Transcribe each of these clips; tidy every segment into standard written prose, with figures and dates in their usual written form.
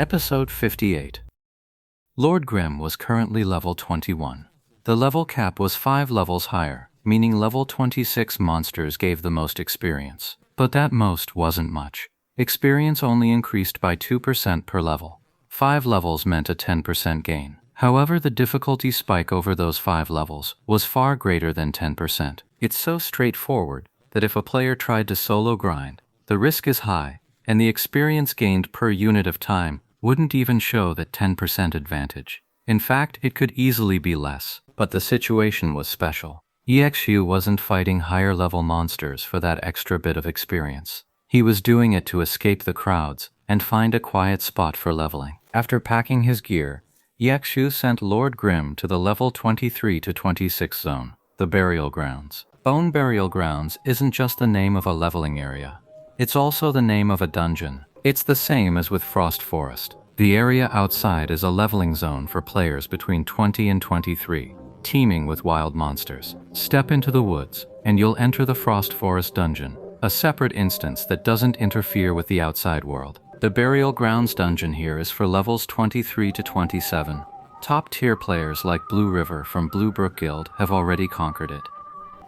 Episode 58. Lord Grim was currently level 21. The level cap was 5 levels higher, meaning level 26 monsters gave the most experience. But that most wasn't much. Experience only increased by 2% per level. 5 levels meant a 10% gain. However, the difficulty spike over those 5 levels was far greater than 10%. It's so straightforward that if a player tried to solo grind, the risk is high, and the experience gained per unit of time wouldn't even show that 10% advantage. In fact, it could easily be less, but the situation was special. EXU wasn't fighting higher level monsters for that extra bit of experience. He was doing it to escape the crowds and find a quiet spot for leveling. After packing his gear, EXU sent Lord Grim to the level 23 to 26 zone, the Burial Grounds. Bone Burial Grounds isn't just the name of a leveling area. It's also the name of a dungeon. It's the same as with Frost Forest. The area outside is a leveling zone for players between 20 and 23, teeming with wild monsters. Step into the woods, and you'll enter the Frost Forest dungeon, a separate instance that doesn't interfere with the outside world. The Burial Grounds dungeon here is for levels 23 to 27. Top-tier players like Blue River from Bluebrook Guild have already conquered it.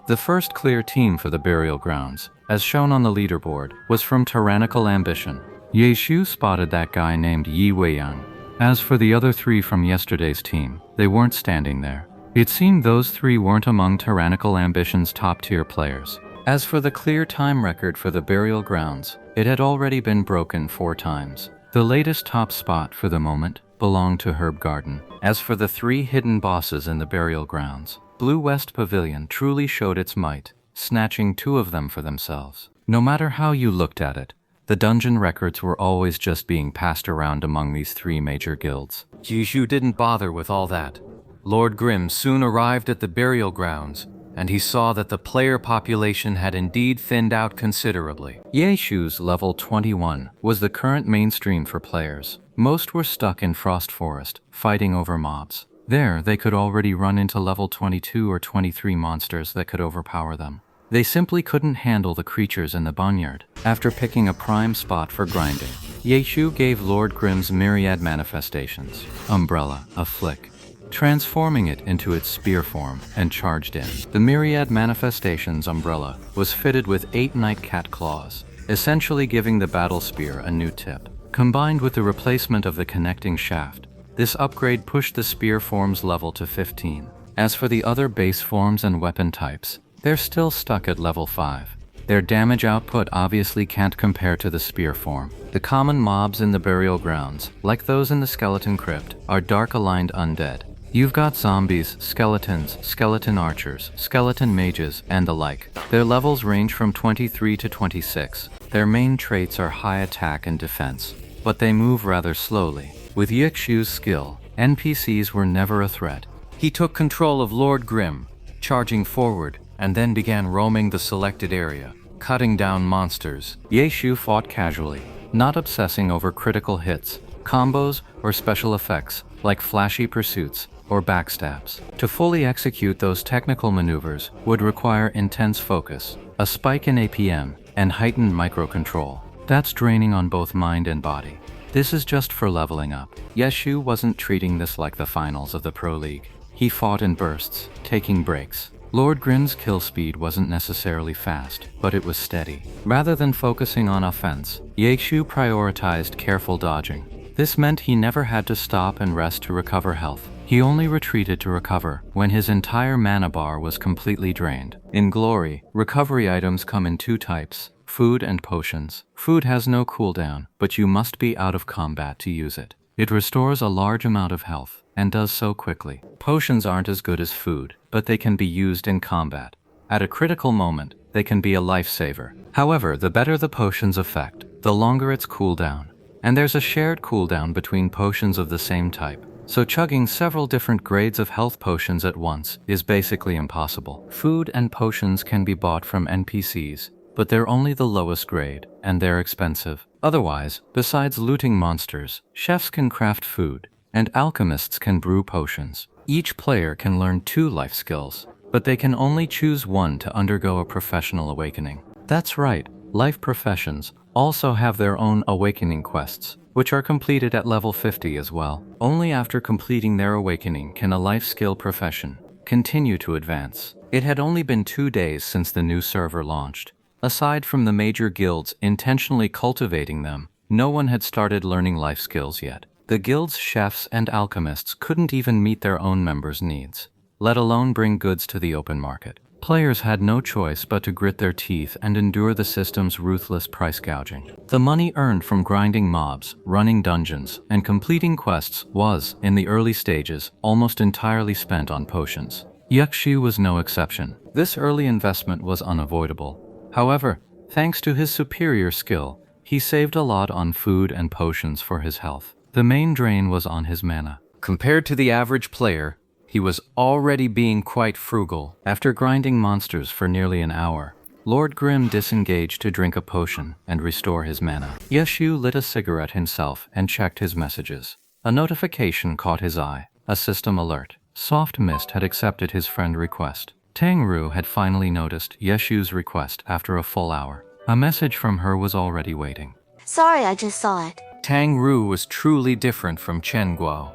The first clear team for the Burial Grounds, as shown on the leaderboard, was from Tyrannical Ambition. Ye Shu spotted that guy named Yi Weiyang. As for the other 3 from yesterday's team, they weren't standing there. It seemed those 3 weren't among Tyrannical Ambition's top-tier players. As for the clear time record for the Burial Grounds, it had already been broken 4 times. The latest top spot for the moment belonged to Herb Garden. As for the 3 hidden bosses in the Burial Grounds, Blue West Pavilion truly showed its might, snatching 2 of them for themselves. No matter how you looked at it, the dungeon records were always just being passed around among these 3 major guilds. Jishu didn't bother with all that. Lord Grim soon arrived at the Burial Grounds, and he saw that the player population had indeed thinned out considerably. Yeshu's level 21 was the current mainstream for players. Most were stuck in Frost Forest, fighting over mobs. There, they could already run into level 22 or 23 monsters that could overpower them. They simply couldn't handle the creatures in the boneyard. After picking a prime spot for grinding, Yeshu gave Lord Grim's myriad manifestations, Umbrella, a flick, transforming it into its spear form, and charged in. The myriad manifestations umbrella was fitted with 8 Nightcat claws, essentially giving the battle spear a new tip. Combined with the replacement of the connecting shaft, this upgrade pushed the spear form's level to 15. As for the other base forms and weapon types, they're still stuck at level 5. Their damage output obviously can't compare to the spear form. The common mobs in the Burial Grounds, like those in the Skeleton Crypt, are dark-aligned undead. You've got zombies, skeletons, skeleton archers, skeleton mages, and the like. Their levels range from 23 to 26. Their main traits are high attack and defense, but they move rather slowly. With Yikshu's skill, NPCs were never a threat. He took control of Lord Grim, charging forward, and then began roaming the selected area, cutting down monsters. Yeshu fought casually, not obsessing over critical hits, combos, or special effects like flashy pursuits or backstabs. To fully execute those technical maneuvers would require intense focus, a spike in APM, and heightened microcontrol. That's draining on both mind and body. This is just for leveling up. Yeshu wasn't treating this like the finals of the Pro League. He fought in bursts, taking breaks. Lord Grim's kill speed wasn't necessarily fast, but it was steady. Rather than focusing on offense, Yeshu prioritized careful dodging. This meant he never had to stop and rest to recover health. He only retreated to recover when his entire mana bar was completely drained. In Glory, recovery items come in 2 types, food and potions. Food has no cooldown, but you must be out of combat to use it. It restores a large amount of health, and does so quickly. Potions aren't as good as food, but they can be used in combat. At a critical moment, they can be a lifesaver. However, the better the potion's effect, the longer its cooldown. And there's a shared cooldown between potions of the same type, so chugging several different grades of health potions at once is basically impossible. Food and potions can be bought from NPCs, but they're only the lowest grade, and they're expensive. Otherwise, besides looting monsters, chefs can craft food, and alchemists can brew potions. Each player can learn 2 life skills, but they can only choose one to undergo a professional awakening. That's right, life professions also have their own awakening quests. which are completed at level 50 as well. Only after completing their awakening can a life skill profession continue to advance. It had only been 2 days since the new server launched. Aside from the major guilds intentionally cultivating them, no one had started learning life skills yet. The guild's chefs and alchemists couldn't even meet their own members' needs, let alone bring goods to the open market. Players had no choice but to grit their teeth and endure the system's ruthless price gouging. The money earned from grinding mobs, running dungeons, and completing quests was, in the early stages, almost entirely spent on potions. Yakshu was no exception. This early investment was unavoidable. However, thanks to his superior skill, he saved a lot on food and potions for his health. The main drain was on his mana. Compared to the average player, he was already being quite frugal. After grinding monsters for nearly an hour, Lord Grimm disengaged to drink a potion and restore his mana. Yeshu lit a cigarette himself and checked his messages. A notification caught his eye, a system alert. Soft Mist had accepted his friend request. Tang Ru had finally noticed Yeshu's request after a full hour. A message from her was already waiting. Sorry, I just saw it. Tang Ru was truly different from Chen Guo.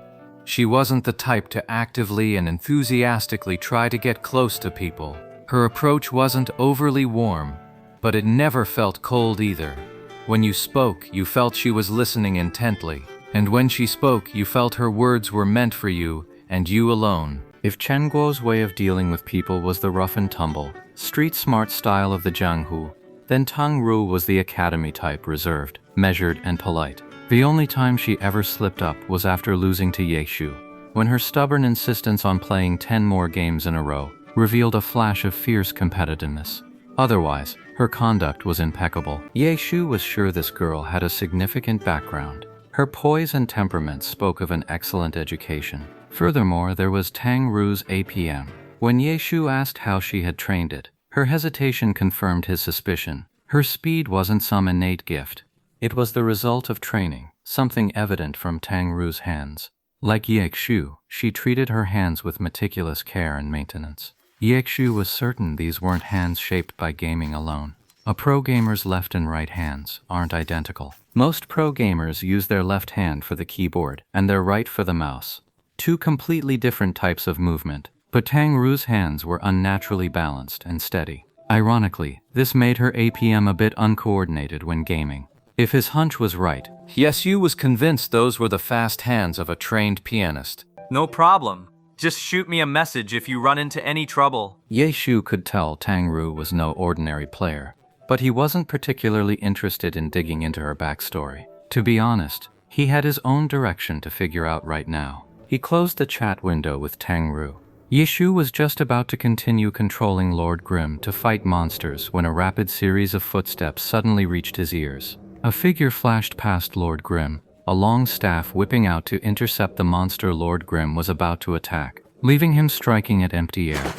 She wasn't the type to actively and enthusiastically try to get close to people. Her approach wasn't overly warm, but it never felt cold either. When you spoke, you felt she was listening intently, and when she spoke, you felt her words were meant for you, and you alone. If Chen Guo's way of dealing with people was the rough and tumble, street-smart style of the Jianghu, then Tang Ru was the academy type, reserved, measured, and polite. The only time she ever slipped up was after losing to Yeshu, when her stubborn insistence on playing 10 more games in a row revealed a flash of fierce competitiveness. Otherwise, her conduct was impeccable. Yeshu was sure this girl had a significant background. Her poise and temperament spoke of an excellent education. Furthermore, there was Tang Ru's APM. When Yeshu asked how she had trained it, her hesitation confirmed his suspicion. Her speed wasn't some innate gift. It was the result of training, something evident from Tang Ru's hands. Like Yeshu, she treated her hands with meticulous care and maintenance. Yeshu was certain these weren't hands shaped by gaming alone. A pro gamer's left and right hands aren't identical. Most pro gamers use their left hand for the keyboard and their right for the mouse. Two completely different types of movement, but Tang Ru's hands were unnaturally balanced and steady. Ironically, this made her APM a bit uncoordinated when gaming. If his hunch was right, Yeshu was convinced those were the fast hands of a trained pianist. No problem. Just shoot me a message if you run into any trouble. Yeshu could tell Tang Ru was no ordinary player, but he wasn't particularly interested in digging into her backstory. To be honest, he had his own direction to figure out right now. He closed the chat window with Tang Ru. Yeshu was just about to continue controlling Lord Grimm to fight monsters when a rapid series of footsteps suddenly reached his ears. A figure flashed past Lord Grimm, a long staff whipping out to intercept the monster Lord Grimm was about to attack, leaving him striking at empty air.